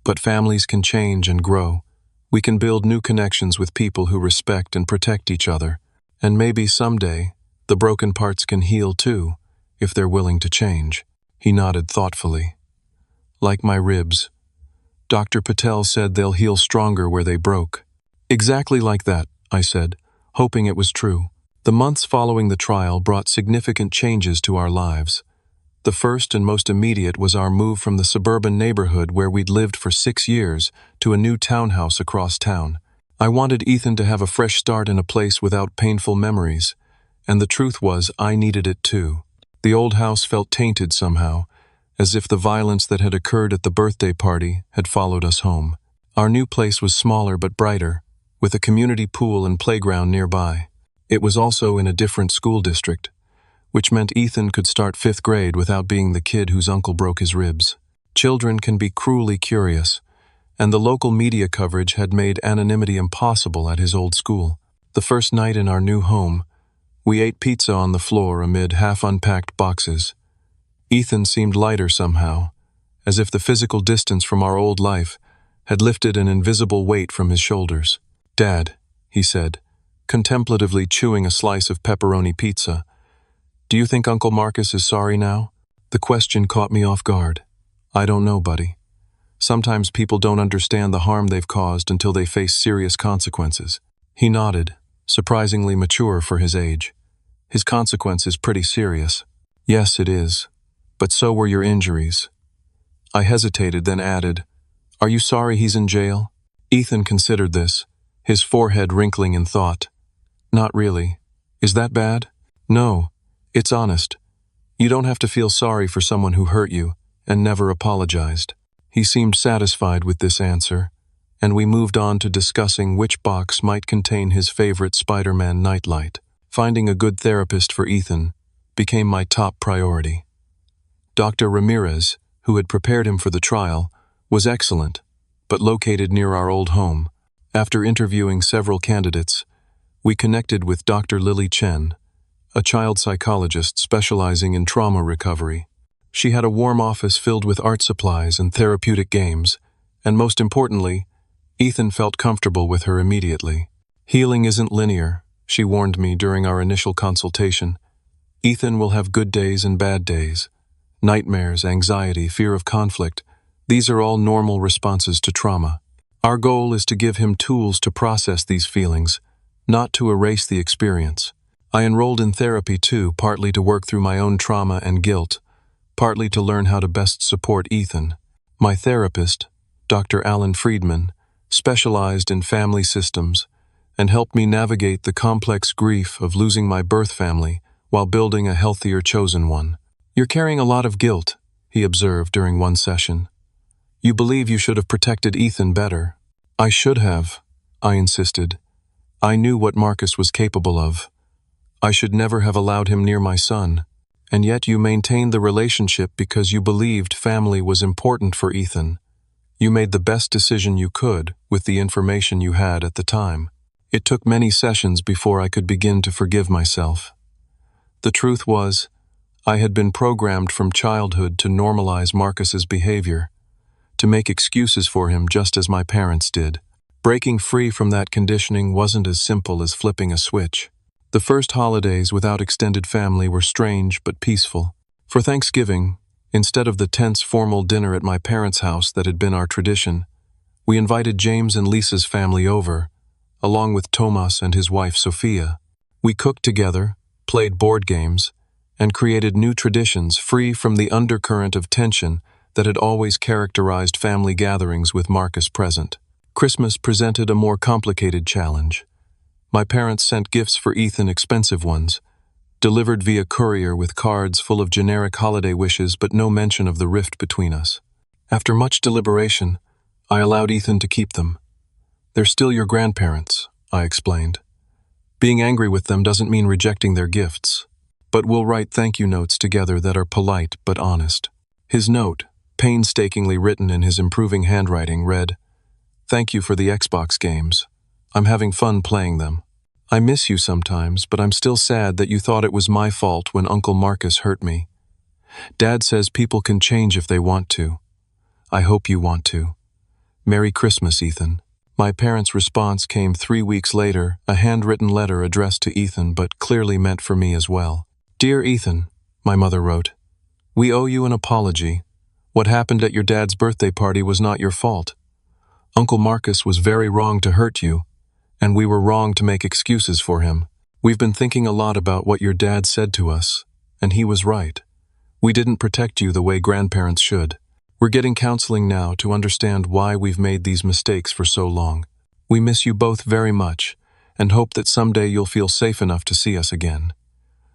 But families can change and grow. We can build new connections with people who respect and protect each other. And maybe someday, the broken parts can heal too, if they're willing to change." He nodded thoughtfully. "Like my ribs. Dr. Patel said they'll heal stronger where they broke." "Exactly like that," I said, hoping it was true. The months following the trial brought significant changes to our lives. The first and most immediate was our move from the suburban neighborhood where we'd lived for 6 years to a new townhouse across town. I wanted Ethan to have a fresh start in a place without painful memories, and the truth was I needed it too. The old house felt tainted somehow, as if the violence that had occurred at the birthday party had followed us home. Our new place was smaller but brighter, with a community pool and playground nearby. It was also in a different school district, which meant Ethan could start 5th grade without being the kid whose uncle broke his ribs. Children can be cruelly curious, and the local media coverage had made anonymity impossible at his old school. The first night in our new home, we ate pizza on the floor amid half-unpacked boxes. Ethan seemed lighter somehow, as if the physical distance from our old life had lifted an invisible weight from his shoulders. "Dad," he said, contemplatively chewing a slice of pepperoni pizza, "do you think Uncle Marcus is sorry now?" The question caught me off guard. "I don't know, buddy. Sometimes people don't understand the harm they've caused until they face serious consequences." He nodded, surprisingly mature for his age. "His consequence is pretty serious." "Yes, it is. But so were your injuries." I hesitated, then added, "Are you sorry he's in jail?" Ethan considered this, his forehead wrinkling in thought. "Not really. Is that bad?" "No. It's honest. You don't have to feel sorry for someone who hurt you and never apologized." He seemed satisfied with this answer, and we moved on to discussing which box might contain his favorite Spider-Man nightlight. Finding a good therapist for Ethan became my top priority. Dr. Ramirez, who had prepared him for the trial, was excellent, but located near our old home. After interviewing several candidates, we connected with Dr. Lily Chen, a child psychologist specializing in trauma recovery. She had a warm office filled with art supplies and therapeutic games, and most importantly, Ethan felt comfortable with her immediately. "Healing isn't linear," she warned me during our initial consultation. "Ethan will have good days and bad days. Nightmares, anxiety, fear of conflict, these are all normal responses to trauma. Our goal is to give him tools to process these feelings, not to erase the experience." I enrolled in therapy too, partly to work through my own trauma and guilt, partly to learn how to best support Ethan. My therapist, Dr. Alan Friedman, specialized in family systems and helped me navigate the complex grief of losing my birth family while building a healthier chosen one. "You're carrying a lot of guilt," he observed during one session. "You believe you should have protected Ethan better." "I should have," I insisted. "I knew what Marcus was capable of. I should never have allowed him near my son. And yet you maintained the relationship because you believed family was important for Ethan. You made the best decision you could with the information you had at the time." It took many sessions before I could begin to forgive myself. The truth was, I had been programmed from childhood to normalize Marcus's behavior, to make excuses for him just as my parents did. Breaking free from that conditioning wasn't as simple as flipping a switch. The first holidays without extended family were strange but peaceful. For Thanksgiving, instead of the tense formal dinner at my parents' house that had been our tradition, we invited James and Lisa's family over, along with Tomas and his wife Sophia. We cooked together, played board games, and created new traditions free from the undercurrent of tension that had always characterized family gatherings with Marcus present. Christmas presented a more complicated challenge. My parents sent gifts for Ethan, expensive ones, delivered via courier with cards full of generic holiday wishes but no mention of the rift between us. After much deliberation, I allowed Ethan to keep them. They're still your grandparents, I explained. Being angry with them doesn't mean rejecting their gifts, but we'll write thank you notes together that are polite but honest. His note, painstakingly written in his improving handwriting, read, "Thank you for the Xbox games. I'm having fun playing them. I miss you sometimes, but I'm still sad that you thought it was my fault when Uncle Marcus hurt me. Dad says people can change if they want to. I hope you want to. Merry Christmas, Ethan." My parents' response came 3 weeks later, a handwritten letter addressed to Ethan but clearly meant for me as well. "Dear Ethan," my mother wrote, "we owe you an apology. What happened at your dad's birthday party was not your fault. Uncle Marcus was very wrong to hurt you, and we were wrong to make excuses for him. We've been thinking a lot about what your dad said to us, and he was right. We didn't protect you the way grandparents should. We're getting counseling now to understand why we've made these mistakes for so long. We miss you both very much, and hope that someday you'll feel safe enough to see us again.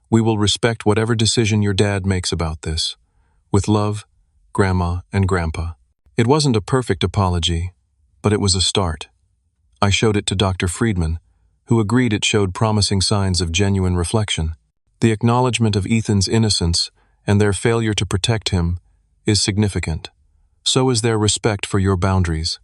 We will respect whatever decision your dad makes about this. With love, Grandma and Grandpa." It wasn't a perfect apology, but it was a start. I showed it to Dr. Friedman, who agreed it showed promising signs of genuine reflection. The acknowledgement of Ethan's innocence and their failure to protect him is significant. So is their respect for your boundaries.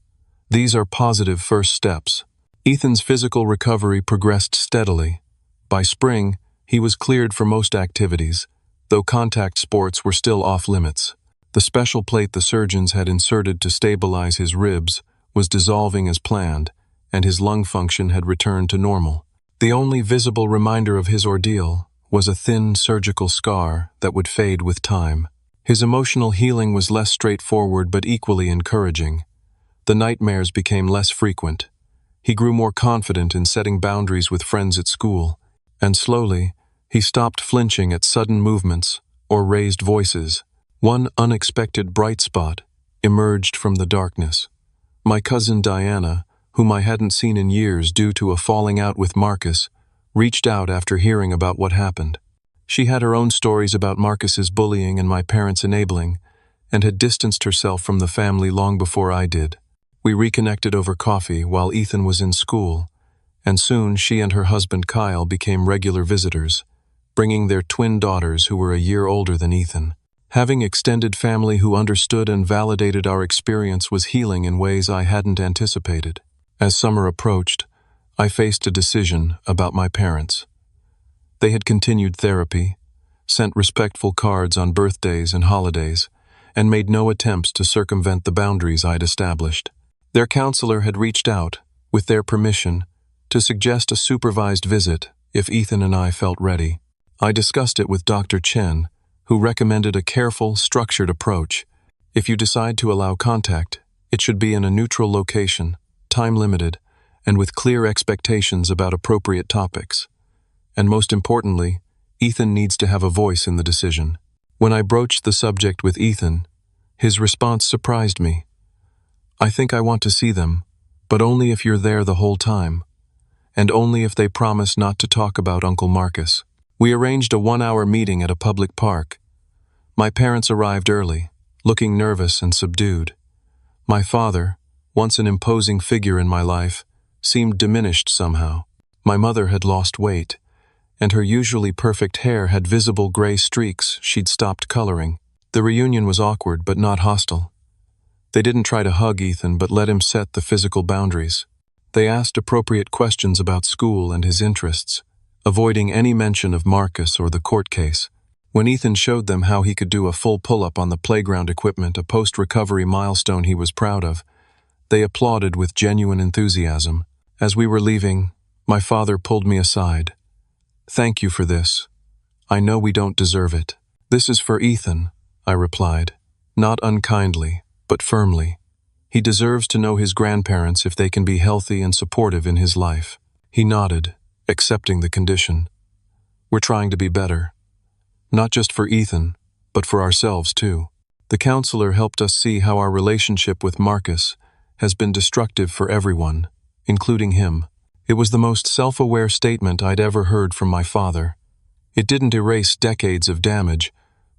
These are positive first steps. Ethan's physical recovery progressed steadily. By spring, he was cleared for most activities, though contact sports were still off limits. The special plate the surgeons had inserted to stabilize his ribs was dissolving as planned, and his lung function had returned to normal. The only visible reminder of his ordeal was a thin surgical scar that would fade with time. His emotional healing was less straightforward but equally encouraging. The nightmares became less frequent. He grew more confident in setting boundaries with friends at school, and slowly, he stopped flinching at sudden movements or raised voices. One unexpected bright spot emerged from the darkness. My cousin Diana, whom I hadn't seen in years due to a falling out with Marcus, reached out after hearing about what happened. She had her own stories about Marcus's bullying and my parents' enabling, and had distanced herself from the family long before I did. We reconnected over coffee while Ethan was in school, and soon she and her husband Kyle became regular visitors, bringing their twin daughters who were a year older than Ethan. Having extended family who understood and validated our experience was healing in ways I hadn't anticipated. As summer approached, I faced a decision about my parents. They had continued therapy, sent respectful cards on birthdays and holidays, and made no attempts to circumvent the boundaries I'd established. Their counselor had reached out, with their permission, to suggest a supervised visit if Ethan and I felt ready. I discussed it with Dr. Chen, who recommended a careful, structured approach. If you decide to allow contact, it should be in a neutral location, time-limited, and with clear expectations about appropriate topics. And most importantly, Ethan needs to have a voice in the decision. When I broached the subject with Ethan, his response surprised me. "I think I want to see them, but only if you're there the whole time, and only if they promise not to talk about Uncle Marcus." We arranged a 1-hour meeting at a public park. My parents arrived early, looking nervous and subdued. My father, once an imposing figure in my life, seemed diminished somehow. My mother had lost weight, and her usually perfect hair had visible gray streaks she'd stopped coloring. The reunion was awkward but not hostile. They didn't try to hug Ethan but let him set the physical boundaries. They asked appropriate questions about school and his interests, avoiding any mention of Marcus or the court case. When Ethan showed them how he could do a full pull-up on the playground equipment, a post-recovery milestone he was proud of, they applauded with genuine enthusiasm. As we were leaving, my father pulled me aside. "Thank you for this. I know we don't deserve it." "This is for Ethan," I replied, not unkindly, but firmly. "He deserves to know his grandparents if they can be healthy and supportive in his life." He nodded, accepting the condition. "We're trying to be better. Not just for Ethan, but for ourselves too." The counselor helped us see how our relationship with Marcus has been destructive for everyone, including him. It was the most self-aware statement I'd ever heard from my father. It didn't erase decades of damage,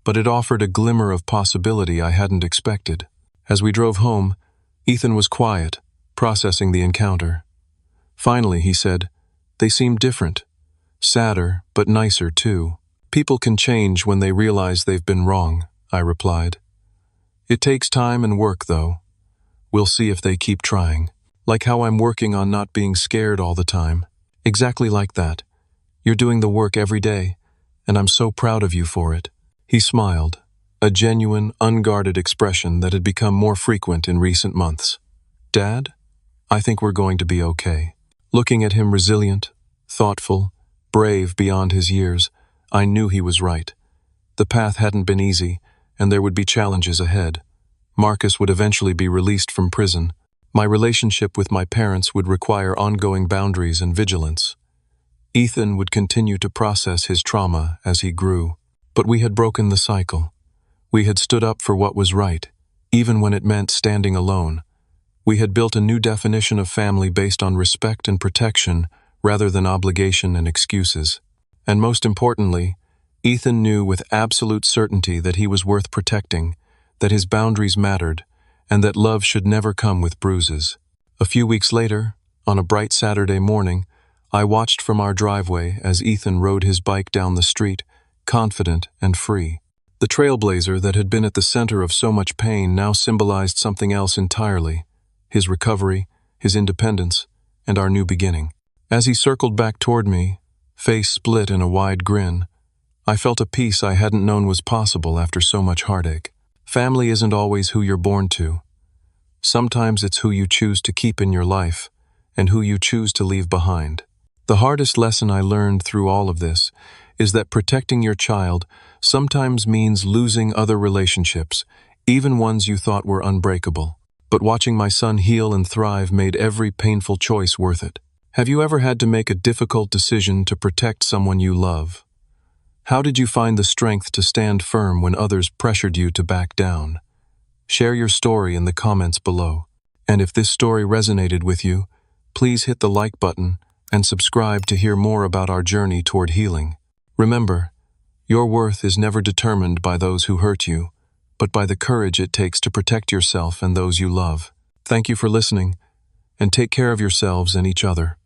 but it offered a glimmer of possibility I hadn't expected. As we drove home, Ethan was quiet, processing the encounter. Finally, he said, "They seem different. Sadder, but nicer too." "People can change when they realize they've been wrong," I replied. "It takes time and work, though. We'll see if they keep trying. Like how I'm working on not being scared all the time. Exactly like that. You're doing the work every day, and I'm so proud of you for it." He smiled, a genuine, unguarded expression that had become more frequent in recent months. "Dad, I think we're going to be okay." Looking at him resilient, thoughtful, brave beyond his years, I knew he was right. The path hadn't been easy, and there would be challenges ahead. Marcus would eventually be released from prison. My relationship with my parents would require ongoing boundaries and vigilance. Ethan would continue to process his trauma as he grew. But we had broken the cycle. We had stood up for what was right, even when it meant standing alone. We had built a new definition of family based on respect and protection rather than obligation and excuses. And most importantly, Ethan knew with absolute certainty that he was worth protecting, that his boundaries mattered, and that love should never come with bruises. A few weeks later, on a bright Saturday morning, I watched from our driveway as Ethan rode his bike down the street, confident and free. The trailblazer that had been at the center of so much pain now symbolized something else entirely: his recovery, his independence, and our new beginning. As he circled back toward me, face split in a wide grin, I felt a peace I hadn't known was possible after so much heartache. Family isn't always who you're born to. Sometimes it's who you choose to keep in your life and who you choose to leave behind. The hardest lesson I learned through all of this is that protecting your child sometimes means losing other relationships, even ones you thought were unbreakable. But watching my son heal and thrive made every painful choice worth it. Have you ever had to make a difficult decision to protect someone you love? How did you find the strength to stand firm when others pressured you to back down? Share your story in the comments below. And if this story resonated with you, please hit the like button and subscribe to hear more about our journey toward healing. Remember, your worth is never determined by those who hurt you, but by the courage it takes to protect yourself and those you love. Thank you for listening, and take care of yourselves and each other.